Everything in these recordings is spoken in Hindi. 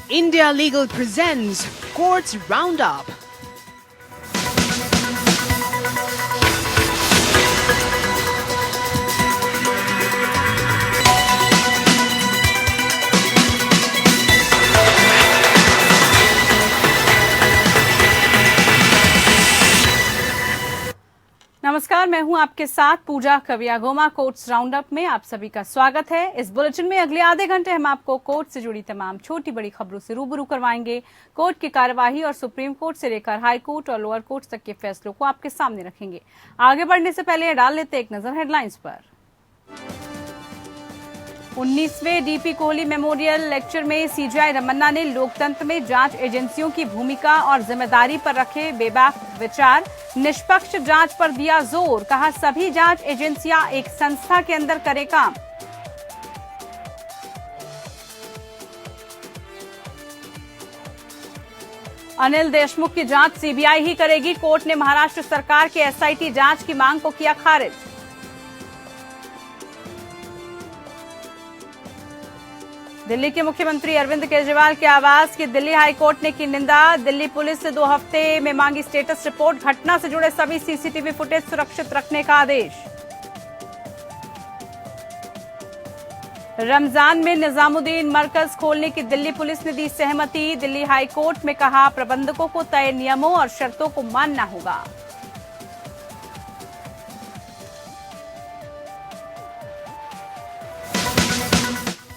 India Legal presents Courts Roundup. नमस्कार, मैं हूं आपके साथ पूजा कवियागोमा। कोर्ट्स राउंडअप में आप सभी का स्वागत है। इस बुलेटिन में अगले आधे घंटे हम आपको कोर्ट से जुड़ी तमाम छोटी बड़ी खबरों से रूबरू करवाएंगे। कोर्ट की कार्यवाही और सुप्रीम कोर्ट से लेकर हाई कोर्ट और लोअर कोर्ट तक के फैसलों को आपके सामने रखेंगे। आगे बढ़ने से पहले डाल लेते एक नजर हेडलाइंस पर। 19वें डीपी कोहली मेमोरियल लेक्चर में सीजीआई रमन्ना ने लोकतंत्र में जांच एजेंसियों की भूमिका और जिम्मेदारी पर रखे बेबाक विचार। निष्पक्ष जांच पर दिया जोर, कहा सभी जांच एजेंसियां एक संस्था के अंदर करे काम। अनिल देशमुख की जांच सीबीआई ही करेगी। कोर्ट ने महाराष्ट्र सरकार के एसआईटी जांच की मांग को किया खारिज। दिल्ली के मुख्यमंत्री अरविंद केजरीवाल के आवास की दिल्ली हाईकोर्ट ने की निंदा। दिल्ली पुलिस से 2 हफ्ते में मांगी स्टेटस रिपोर्ट। घटना से जुड़े सभी सीसीटीवी फुटेज सुरक्षित रखने का आदेश। रमजान में निजामुद्दीन मरकज खोलने की दिल्ली पुलिस ने दी सहमति। दिल्ली हाईकोर्ट में कहा प्रबंधकों को तय नियमों और शर्तों को मानना होगा।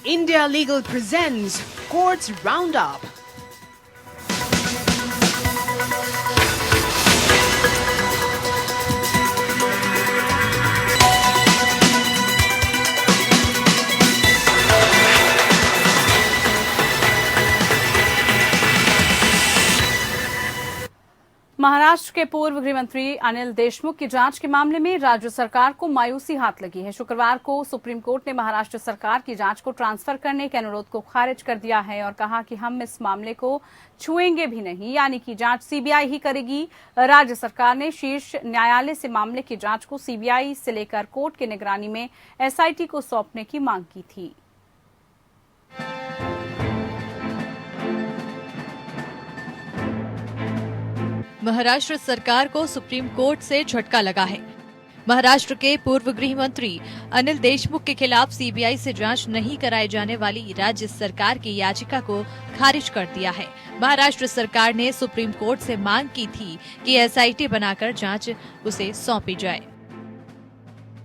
India Legal presents Courts Roundup. Maharashtra के पूर्व गृह मंत्री अनिल देशमुख की जांच के मामले में राज्य सरकार को मायूसी हाथ लगी है। शुक्रवार को सुप्रीम कोर्ट ने महाराष्ट्र सरकार की जांच को ट्रांसफर करने के अनुरोध को खारिज कर दिया है और कहा कि हम इस मामले को छुएंगे भी नहीं, यानी कि जांच सीबीआई ही करेगी। राज्य सरकार ने शीर्ष न्यायालय से मामले की जांच को सीबीआई से लेकर कोर्ट की निगरानी में एसआईटी को सौंपने की मांग की थी। महाराष्ट्र सरकार को सुप्रीम कोर्ट से झटका लगा है। महाराष्ट्र के पूर्व गृह मंत्री अनिल देशमुख के खिलाफ सीबीआई से जांच नहीं कराए जाने वाली राज्य सरकार की याचिका को खारिज कर दिया है। महाराष्ट्र सरकार ने सुप्रीम कोर्ट से मांग की थी कि एसआईटी बनाकर जांच उसे सौंपी जाए।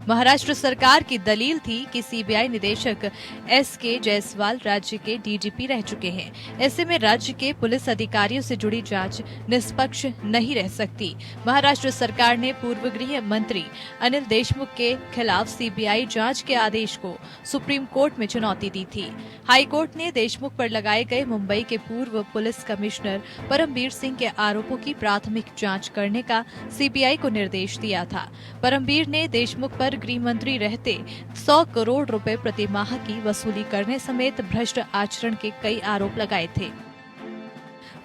महाराष्ट्र सरकार की दलील थी कि सीबीआई निदेशक एसके जायसवाल राज्य के डीजीपी रह चुके हैं। ऐसे में राज्य के पुलिस अधिकारियों से जुड़ी जांच निष्पक्ष नहीं रह सकती। महाराष्ट्र सरकार ने पूर्व गृह मंत्री अनिल देशमुख के खिलाफ सीबीआई जांच के आदेश को सुप्रीम कोर्ट में चुनौती दी थी। हाई कोर्ट ने देशमुख पर लगाए गए मुंबई के पूर्व पुलिस कमिश्नर परमबीर सिंह के आरोपों की प्राथमिक जांच करने का सीबीआई को निर्देश दिया था। परमबीर ने देशमुख पर गृह मंत्री रहते 100 करोड़ रुपए प्रति माह की वसूली करने समेत भ्रष्ट आचरण के कई आरोप लगाए थे।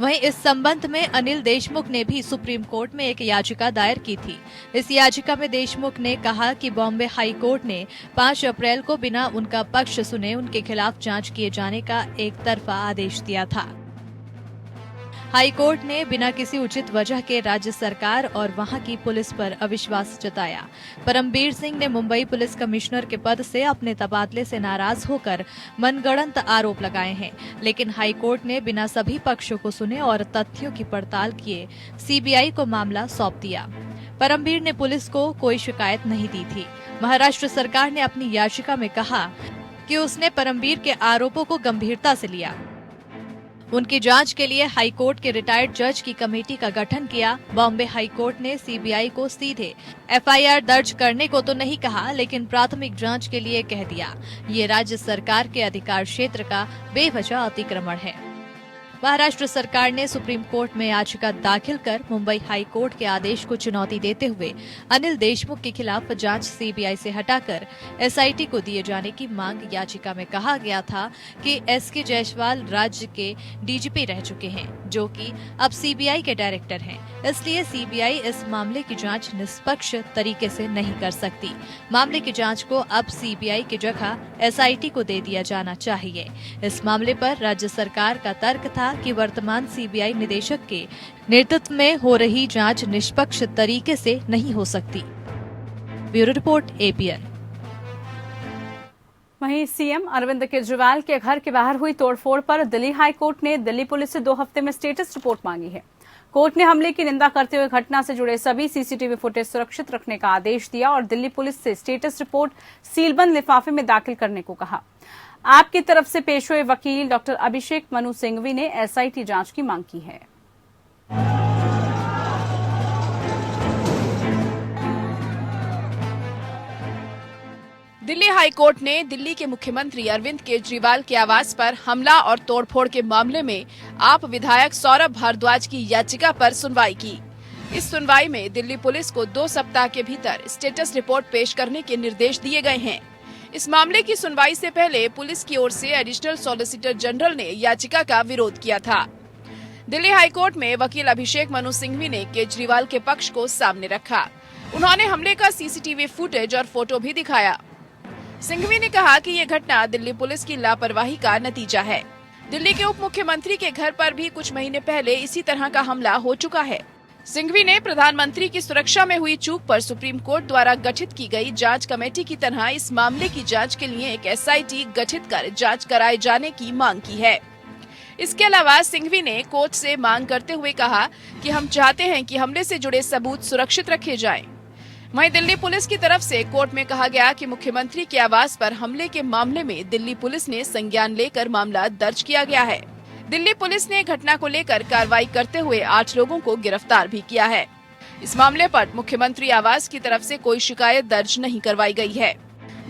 वहीं इस संबंध में अनिल देशमुख ने भी सुप्रीम कोर्ट में एक याचिका दायर की थी। इस याचिका में देशमुख ने कहा कि बॉम्बे हाई कोर्ट ने 5 अप्रैल को बिना उनका पक्ष सुने उनके खिलाफ जांच किए जाने का एक तरफा आदेश दिया था। हाई कोर्ट ने बिना किसी उचित वजह के राज्य सरकार और वहां की पुलिस पर अविश्वास जताया। परमबीर सिंह ने मुंबई पुलिस कमिश्नर के पद से अपने तबादले से नाराज होकर मनगढ़ंत आरोप लगाए हैं, लेकिन हाई कोर्ट ने बिना सभी पक्षों को सुने और तथ्यों की पड़ताल किए सीबीआई को मामला सौंप दिया। परमबीर ने पुलिस को कोई शिकायत नहीं दी थी। महाराष्ट्र सरकार ने अपनी याचिका में कहा कि उसने परमबीर के आरोपों को गंभीरता से लिया। उनकी जांच के लिए हाई कोर्ट के रिटायर्ड जज की कमेटी का गठन किया। बॉम्बे हाई कोर्ट ने सीबीआई को सीधे एफआईआर दर्ज करने को तो नहीं कहा, लेकिन प्राथमिक जांच के लिए कह दिया। ये राज्य सरकार के अधिकार क्षेत्र का बेवजह अतिक्रमण है। महाराष्ट्र सरकार ने सुप्रीम कोर्ट में याचिका दाखिल कर मुंबई हाई कोर्ट के आदेश को चुनौती देते हुए अनिल देशमुख के खिलाफ जांच सीबीआई से हटाकर एसआईटी को दिए जाने की मांग याचिका में कहा गया था कि एसके जायसवाल राज्य के डीजीपी रह चुके हैं, जो कि अब सीबीआई के डायरेक्टर हैं। इसलिए सीबीआई इस मामले की जांच निष्पक्ष तरीके से नहीं कर सकती। मामले की जांच को अब सीबीआई की जगह एसआईटी को दे दिया जाना चाहिए। इस मामले पर राज्य सरकार का तर्क था कि वर्तमान सीबीआई निदेशक के नेतृत्व में हो रही जांच निष्पक्ष तरीके से नहीं हो सकती। Bureau report APN. वहीं सीएम अरविंद केजरीवाल के घर के बाहर हुई तोड़फोड़ पर दिल्ली हाई कोर्ट ने दिल्ली पुलिस से 2 हफ्ते में स्टेटस रिपोर्ट मांगी है। कोर्ट ने हमले की निंदा करते हुए घटना से जुड़े सभी सीसीटीवी फुटेज सुरक्षित रखने का आदेश दिया और दिल्ली पुलिस से स्टेटस रिपोर्ट सीलबंद लिफाफे में दाखिल करने को कहा। आपकी तरफ से पेश हुए वकील डॉक्टर अभिषेक मनु सिंघवी ने एसआईटी जांच की मांग की है। दिल्ली हाई कोर्ट ने दिल्ली के मुख्यमंत्री अरविंद केजरीवाल के आवास पर हमला और तोड़फोड़ के मामले में आप विधायक सौरभ भारद्वाज की याचिका पर सुनवाई की। इस सुनवाई में दिल्ली पुलिस को 2 सप्ताह के भीतर स्टेटस रिपोर्ट पेश करने के निर्देश दिए गए हैं। इस मामले की सुनवाई से पहले पुलिस की ओर से एडिशनल सॉलिसिटर जनरल ने याचिका का विरोध किया था। दिल्ली हाईकोर्ट में वकील अभिषेक मनु सिंघवी ने केजरीवाल के पक्ष को सामने रखा। उन्होंने हमले का सीसीटीवी फुटेज और फोटो भी दिखाया। सिंघवी ने कहा कि ये घटना दिल्ली पुलिस की लापरवाही का नतीजा है। दिल्ली के उप मुख्यमंत्री के घर पर भी कुछ महीने पहले इसी तरह का हमला हो चुका है। सिंघवी ने प्रधानमंत्री की सुरक्षा में हुई चूक पर सुप्रीम कोर्ट द्वारा गठित की गई जांच कमेटी की तरह इस मामले की जांच के लिए एक एसआईटी गठित कर जांच कराए जाने की मांग की है। इसके अलावा सिंघवी ने कोर्ट से मांग करते हुए कहा कि हम चाहते हैं कि हमले से जुड़े सबूत सुरक्षित रखे जाएं। वहीं दिल्ली पुलिस की तरफ से कोर्ट में कहा गया कि मुख्यमंत्री के आवास पर हमले के मामले में दिल्ली पुलिस ने संज्ञान लेकर मामला दर्ज किया गया है। दिल्ली पुलिस ने घटना को लेकर कार्रवाई करते हुए 8 लोगों को गिरफ्तार भी किया है। इस मामले पर मुख्यमंत्री आवास की तरफ से कोई शिकायत दर्ज नहीं करवाई गई है।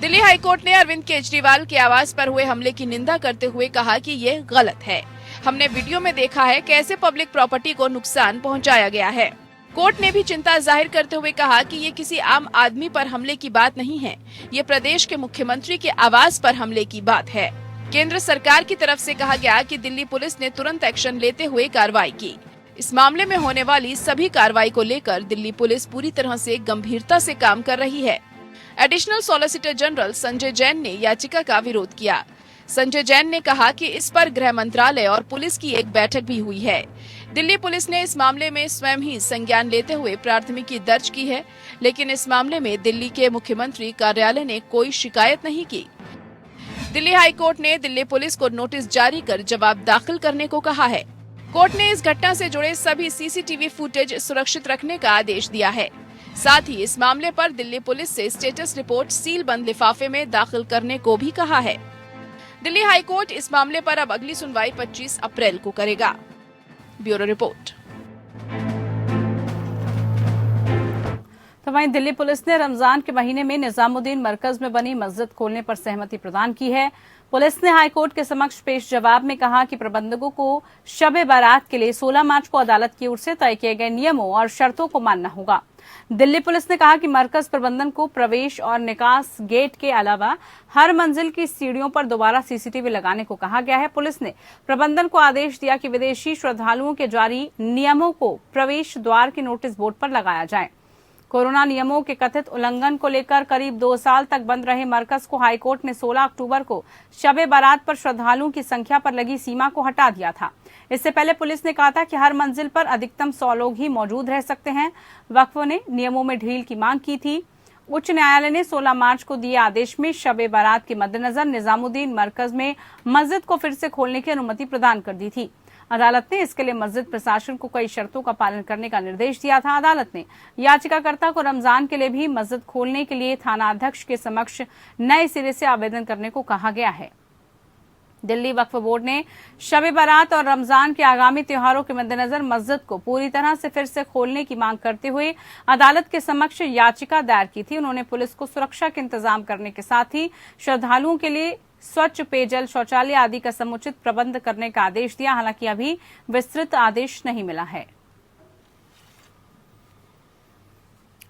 दिल्ली हाईकोर्ट ने अरविंद केजरीवाल के आवास पर हुए हमले की निंदा करते हुए कहा कि ये गलत है। हमने वीडियो में देखा है कैसे पब्लिक प्रॉपर्टी को नुकसान पहुंचाया गया है। कोर्ट ने भी चिंता जाहिर करते हुए कहा कि ये किसी आम आदमी पर हमले की बात नहीं है, ये प्रदेश के मुख्यमंत्री के आवास पर हमले की बात है। केंद्र सरकार की तरफ से कहा गया कि दिल्ली पुलिस ने तुरंत एक्शन लेते हुए कार्रवाई की। इस मामले में होने वाली सभी कार्रवाई को लेकर दिल्ली पुलिस पूरी तरह से गंभीरता से काम कर रही है। Additional solicitor general Sanjay Jain ने याचिका का विरोध किया। संजय जैन ने कहा कि इस पर गृह मंत्रालय और पुलिस की एक बैठक भी हुई है। दिल्ली पुलिस ने इस मामले में स्वयं ही संज्ञान लेते हुए प्राथमिकी दर्ज की है, लेकिन इस मामले में दिल्ली के मुख्यमंत्री कार्यालय ने कोई शिकायत नहीं की। दिल्ली हाई कोर्ट ने दिल्ली पुलिस को नोटिस जारी कर जवाब दाखिल करने को कहा है। कोर्ट ने इस घटना से जुड़े सभी सीसीटीवी फुटेज सुरक्षित रखने का आदेश दिया है। साथ ही इस मामले पर दिल्ली पुलिस से स्टेटस रिपोर्ट सील बंद लिफाफे में दाखिल करने को भी कहा है। दिल्ली हाई कोर्ट इस मामले पर अब अगली सुनवाई 25 अप्रैल को करेगा। Bureau report. तो वहीं दिल्ली पुलिस ने रमजान के महीने में निजामुद्दीन मरकज में बनी मस्जिद खोलने पर सहमति प्रदान की है। पुलिस ने हाईकोर्ट के समक्ष पेश जवाब में कहा कि प्रबंधकों को शब-ए बारात के लिए 16 मार्च को अदालत की ओर से तय किए गए नियमों और शर्तों को मानना होगा। दिल्ली पुलिस ने कहा कि मरकज प्रबंधन को प्रवेश और निकास गेट के अलावा हर मंजिल की सीढ़ियों पर दोबारा सीसीटीवी लगाने को कहा गया है। पुलिस ने प्रबंधन को आदेश दिया कि विदेशी श्रद्धालुओं के जारी नियमों को प्रवेश द्वार के नोटिस बोर्ड पर लगाया जाए। कोरोना नियमों के कथित उल्लंघन को लेकर करीब 2 साल तक बंद रहे मरकज को हाईकोर्ट ने 16 अक्टूबर को शब-ए बारात पर श्रद्धालुओं की संख्या पर लगी सीमा को हटा दिया था। इससे पहले पुलिस ने कहा था कि हर मंजिल पर अधिकतम 100 लोग ही मौजूद रह सकते हैं। वक्फ ने नियमों में ढील की मांग की थी। उच्च न्यायालय ने 16 मार्च को दिए आदेश में शब-ए बारात के मद्देनजर निजामुद्दीन मरकज में मस्जिद को फिर से खोलने की अनुमति प्रदान कर दी थी। अदालत ने इसके लिए मस्जिद प्रशासन को कई शर्तों का पालन करने का निर्देश दिया था। अदालत ने याचिकाकर्ता को रमजान के लिए भी मस्जिद खोलने के लिए थाना अध्यक्ष के समक्ष नए सिरे से आवेदन करने को कहा गया है। दिल्ली वक्फ बोर्ड ने शब-ए बारात और रमजान के आगामी त्योहारों के मद्देनजर मस्जिद को पूरी तरह से फिर से खोलने की मांग करते हुए अदालत के समक्ष याचिका दायर की थी। उन्होंने पुलिस को सुरक्षा के इंतजाम करने के साथ ही श्रद्धालुओं के लिए स्वच्छ पेयजल, शौचालय आदि का समुचित प्रबंध करने का आदेश दिया। हालांकि अभी विस्तृत आदेश नहीं मिला है।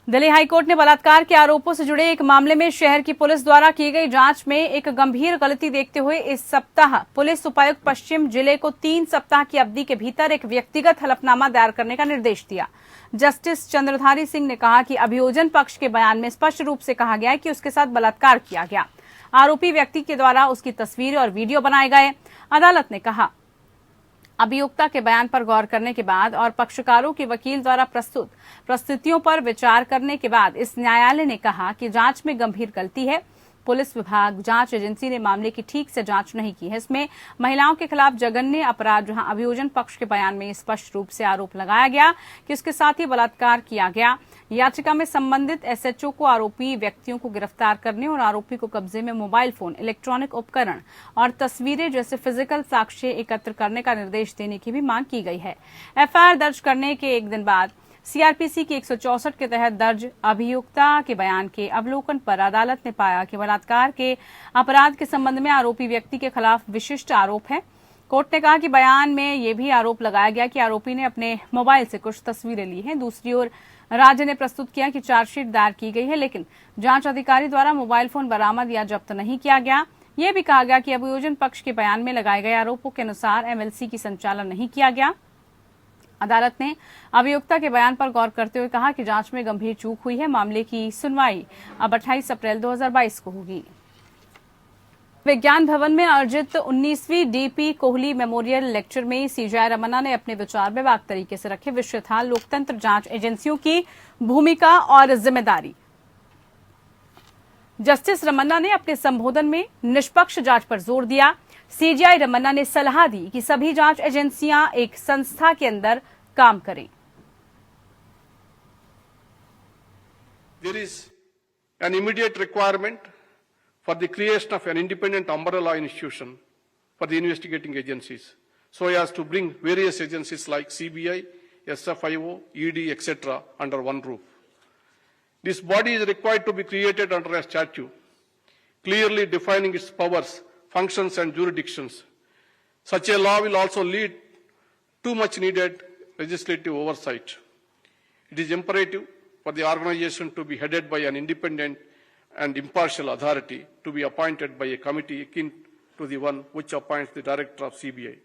दिल्ली हाईकोर्ट ने बलात्कार के आरोपों से जुड़े एक मामले में शहर की पुलिस द्वारा की गई जांच में एक गंभीर गलती देखते हुए इस सप्ताह पुलिस उपायुक्त पश्चिम जिले को 3 सप्ताह की अवधि के भीतर एक व्यक्तिगत हलफनामा दायर करने का निर्देश दिया। जस्टिस चंद्रधारी सिंह ने कहा कि अभियोजन पक्ष के बयान में स्पष्ट रूप से कहा गया है कि उसके साथ बलात्कार किया गया। आरोपी व्यक्ति के द्वारा उसकी तस्वीरें और वीडियो बनाए गए। अदालत ने कहा, अभियोक्ता के बयान पर गौर करने के बाद और पक्षकारों के वकील द्वारा प्रस्तुत प्रस्तुतियों पर विचार करने के बाद इस न्यायालय ने कहा कि जांच में गंभीर गलती है। पुलिस विभाग जांच एजेंसी ने मामले की ठीक से जांच नहीं की है। इसमें महिलाओं के खिलाफ जघन्य अपराध, जहां अभियोजन पक्ष के बयान में स्पष्ट रूप से आरोप लगाया गया कि उसके साथ ही बलात्कार किया गया। याचिका में संबंधित एसएचओ को आरोपी व्यक्तियों को गिरफ्तार करने और आरोपी को कब्जे में मोबाइल फोन, इलेक्ट्रॉनिक उपकरण और तस्वीरें जैसे फिजिकल साक्ष्य एकत्र करने का निर्देश देने की भी मांग की गई है। एफआईआर दर्ज करने के एक दिन बाद सीआरपीसी की 164 के तहत दर्ज अभियोक्ता के बयान के अवलोकन पर अदालत ने पाया कि बलात्कार के अपराध के संबंध में आरोपी व्यक्ति के खिलाफ विशिष्ट आरोप है। कोर्ट ने कहा कि बयान में यह भी आरोप लगाया गया कि आरोपी ने अपने मोबाइल से कुछ तस्वीरें ली हैं। दूसरी ओर राज्य ने प्रस्तुत किया कि चार्जशीट दायर की गई है, लेकिन जांच अधिकारी द्वारा मोबाइल फोन बरामद या जब्त नहीं किया गया। यह भी कहा गया कि अभियोजन पक्ष के बयान में लगाए गए आरोपों के अनुसार एमएलसी की संचालन नहीं किया गया। अदालत ने अभियोक्ता के बयान पर गौर करते हुए कहा कि जांच में गंभीर चूक हुई है। मामले की सुनवाई अब 28 अप्रैल 2022 को होगी। विज्ञान भवन में आयोजित 19वीं डीपी कोहली मेमोरियल लेक्चर में सीजे रमन्ना ने अपने विचार बेबाक तरीके से रखे। विषय था लोकतंत्र जांच एजेंसियों की भूमिका और जिम्मेदारी। जस्टिस रमन्ना ने अपने संबोधन में निष्पक्ष जांच पर जोर दिया। सीजीआई रमन्ना ने सलाह दी कि सभी जांच एजेंसियां एक संस्था के अंदर काम करें। There is an immediate requirement for the creation of an independent umbrella institution for the investigating agencies, so as to bring various agencies like CBI, SFIO, ED, etc. under one roof. This body is required to be created under a statute, clearly defining its powers, functions and jurisdictions. Such a law will also lead to much needed legislative oversight. It is imperative for the organization to be headed by an independent and impartial authority to be appointed by a committee akin to the one which appoints the director of CBI.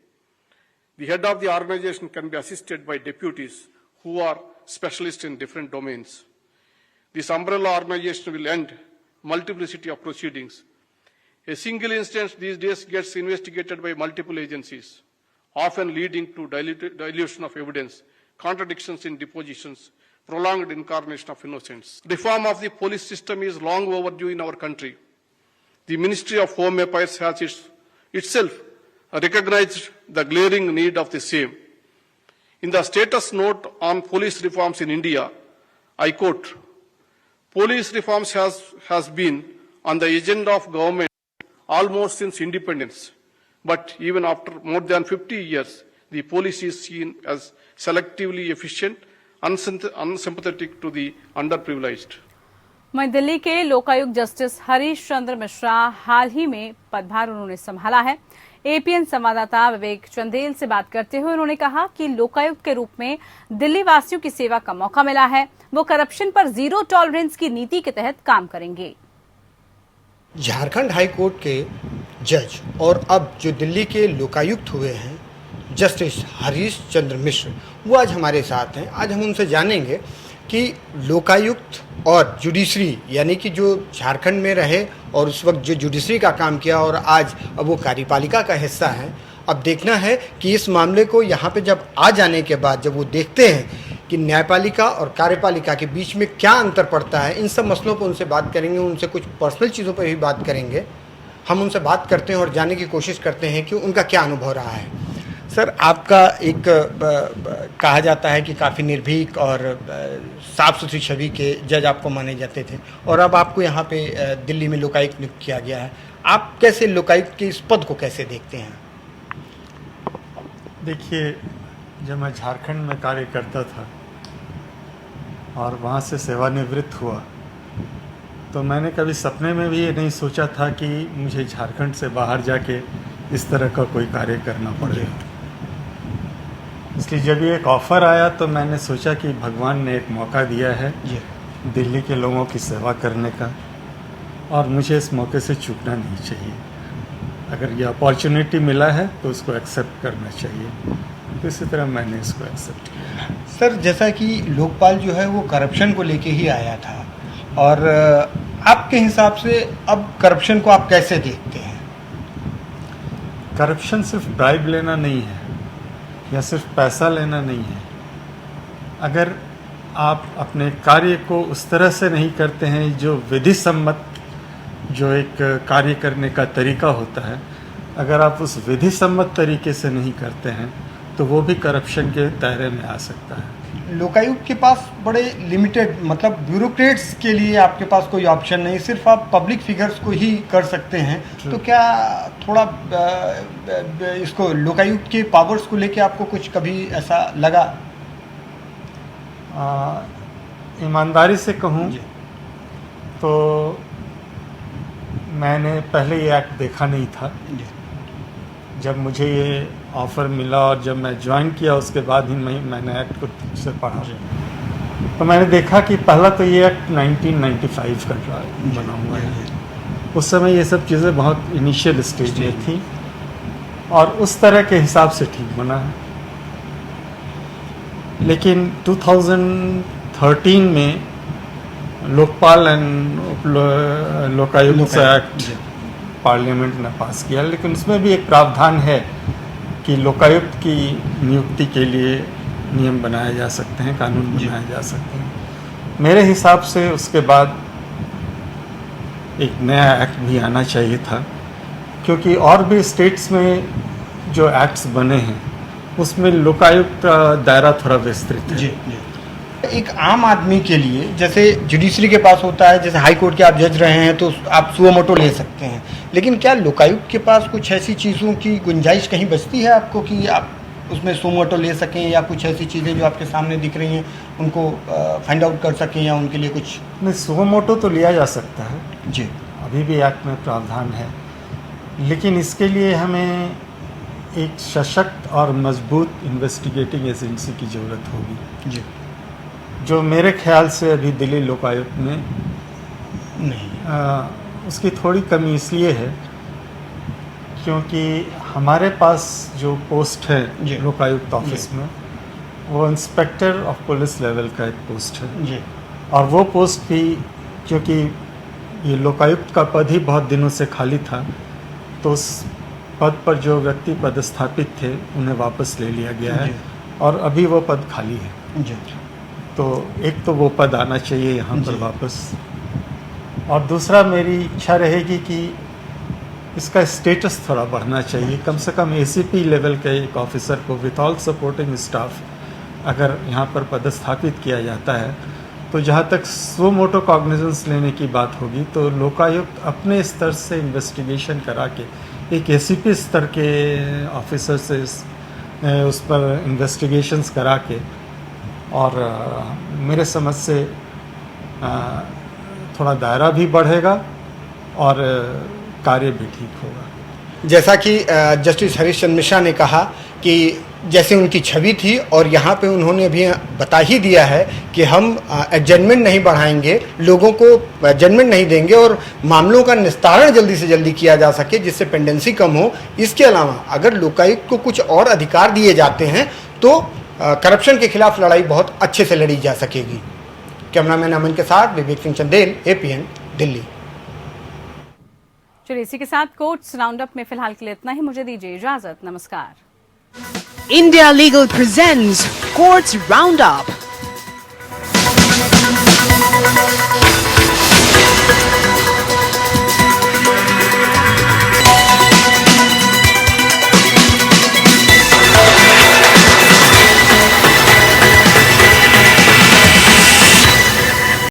The head of the organization can be assisted by deputies who are specialists in different domains. This umbrella organization will end multiplicity of proceedings. A single instance these days gets investigated by multiple agencies, often leading to dilution of evidence, contradictions in depositions, prolonged incarnation of innocence. Reform of the police system is long overdue in our country. The Ministry of Home Affairs has itself recognized the glaring need of the same. In the status note on police reforms in India, I quote, "Police reforms has been on the agenda of government almost since independence, but even after more than 50 years, the police is seen as selectively efficient, unsympathetic to the underprivileged." वहीं दिल्ली के लोकायुक्त जस्टिस हरीश चंद्र मिश्रा हाल ही में पदभार उन्होंने संभाला है। एपीएन संवाददाता विवेक चंदेल से बात करते हुए उन्होंने कहा कि लोकायुक्त के रूप में दिल्ली वासियों की सेवा का मौका मिला है। वो करप्शन पर जीरो टॉलरेंस की नीति के तहत काम करेंगे। झारखंड हाई कोर्ट के जज और अब जो दिल्ली के लोकायुक्त हुए हैं जस्टिस हरीश चंद्र मिश्र, वो आज हमारे साथ हैं। आज हम उनसे जानेंगे कि लोकायुक्त और जुडिशरी यानी कि जो झारखंड में रहे और उस वक्त जो जुडिशरी का काम किया और आज अब वो कार्यपालिका का हिस्सा है, अब देखना है कि इस मामले को यहाँ पे जब आ जाने के बाद जब वो देखते हैं कि न्यायपालिका और कार्यपालिका के बीच में क्या अंतर पड़ता है, इन सब मसलों पर उनसे बात करेंगे। उनसे कुछ पर्सनल चीज़ों पर भी बात करेंगे। हम उनसे बात करते हैं और जानने की कोशिश करते हैं कि उनका क्या अनुभव रहा है। सर, आपका एक कहा जाता है कि काफ़ी निर्भीक और साफ सुथरी छवि के जज आपको माने जाते थे और अब आपको यहाँ पे दिल्ली में लोकायुक्त नियुक्त किया गया है। आप कैसे लोकायुक्त के इस पद को कैसे देखते हैं? देखिए, जब मैं झारखंड में कार्य करता था और वहाँ से सेवानिवृत्त हुआ तो मैंने कभी सपने में भी ये नहीं सोचा था कि मुझे झारखंड से बाहर जाके इस तरह का कोई कार्य करना पड़ेगा। इसलिए जब ये एक ऑफ़र आया तो मैंने सोचा कि भगवान ने एक मौका दिया है दिल्ली के लोगों की सेवा करने का और मुझे इस मौके से चूकना नहीं चाहिए। अगर ये अपॉर्चुनिटी मिला है तो उसको एक्सेप्ट करना चाहिए। तो इसी तरह मैंने इसको एक्सेप्ट किया। सर, जैसा कि लोकपाल जो है वो करप्शन को लेके ही आया था और आपके हिसाब से अब करप्शन को आप कैसे देखते हैं? करप्शन सिर्फ ब्राइब लेना नहीं है या सिर्फ पैसा लेना नहीं है। अगर आप अपने कार्य को उस तरह से नहीं करते हैं जो विधि सम्मत जो एक कार्य करने का तरीका होता है, अगर आप उस विधि सम्मत तरीके से नहीं करते हैं तो वो भी करप्शन के दायरे में आ सकता है। लोकायुक्त के पास बड़े लिमिटेड, मतलब ब्यूरोक्रेट्स के लिए आपके पास कोई ऑप्शन नहीं, सिर्फ आप पब्लिक फिगर्स को ही कर सकते हैं। तो क्या थोड़ा इसको लोकायुक्त के पावर्स को लेके आपको कुछ कभी ऐसा लगा? ईमानदारी से कहूँ तो मैंने पहले ये एक्ट देखा नहीं था। जब मुझे ये ऑफ़र मिला और जब मैं ज्वाइन किया उसके बाद ही मैंने एक्ट को ठीक से पढ़ा तो मैंने देखा कि पहला तो ये एक्ट 1995 का बना हुआ है। उस समय ये सब चीज़ें बहुत इनिशियल स्टेज में थी और उस तरह के हिसाब से ठीक बना है। लेकिन 2013 में Lokpal and Lokayukta act parliament ने पास किया, लेकिन उसमें भी एक प्रावधान है कि लोकायुक्त की नियुक्ति के लिए नियम बनाए जा सकते हैं, कानून बनाए जा सकते हैं। मेरे हिसाब से उसके बाद एक नया एक्ट भी आना चाहिए था, क्योंकि और भी स्टेट्स में जो एक्ट्स बने हैं उसमें लोकायुक्त का दायरा थोड़ा विस्तृत है। एक आम आदमी के लिए, जैसे जुडिशरी के पास होता है, जैसे हाई कोर्ट के आप जज रहे हैं तो आप सुओ मोटो ले सकते हैं, लेकिन क्या लोकायुक्त के पास कुछ ऐसी चीज़ों की गुंजाइश कहीं बचती है आपको कि आप उसमें सुओ मोटो ले सकें, या कुछ ऐसी चीज़ें जो आपके सामने दिख रही हैं उनको फाइंड आउट कर सकें, या उनके लिए कुछ? नहीं, सुओ मोटो तो लिया जा सकता है जी, अभी भी एक्ट में प्रावधान है, लेकिन इसके लिए हमें एक सशक्त और मजबूत इन्वेस्टिगेटिंग एजेंसी की ज़रूरत होगी जी, जो मेरे ख्याल से अभी दिल्ली लोकायुक्त में नहीं। उसकी थोड़ी कमी इसलिए है क्योंकि हमारे पास जो पोस्ट है लोकायुक्त ऑफिस में वो इंस्पेक्टर ऑफ पुलिस लेवल का एक पोस्ट है जी, और वो पोस्ट भी क्योंकि ये लोकायुक्त का पद ही बहुत दिनों से खाली था तो उस पद पर जो व्यक्ति पदस्थापित थे उन्हें वापस ले लिया गया है और अभी वो पद खाली है जी। तो एक तो वो पद आना चाहिए यहाँ पर वापस, और दूसरा मेरी इच्छा रहेगी कि इसका स्टेटस थोड़ा बढ़ना चाहिए। कम से कम एसीपी लेवल के एक ऑफिसर को विथ ऑल सपोर्टिंग स्टाफ अगर यहाँ पर पदस्थापित किया जाता है तो जहाँ तक सुओ मोटो कॉग्निजेंस लेने की बात होगी तो लोकायुक्त अपने स्तर से इन्वेस्टिगेशन करा के एक एसीपी स्तर के ऑफिसर से उस पर इन्वेस्टिगेशंस करा के, और मेरे समझ से थोड़ा दायरा भी बढ़ेगा और कार्य भी ठीक होगा। जैसा कि जस्टिस हरीश चंद्र मिश्रा ने कहा कि जैसे उनकी छवि थी, और यहाँ पे उन्होंने भी बता ही दिया है कि हम एडजमेंट नहीं बढ़ाएंगे, लोगों को एडजमेंट नहीं देंगे और मामलों का निस्तारण जल्दी से जल्दी किया जा सके जिससे पेंडेंसी कम हो। इसके अलावा अगर लोकायुक्त को कुछ और अधिकार दिए जाते हैं तो करप्शन के खिलाफ लड़ाई बहुत अच्छे से लड़ी जा सकेगी। कैमरामैन अमन के साथ विवेक सिंह चंदेल, APN दिल्ली। चलिए इसी के साथ कोर्ट्स राउंड अप में फिलहाल के लिए इतना ही। मुझे दीजिए इजाजत, नमस्कार। India Legal presents Courts Roundup.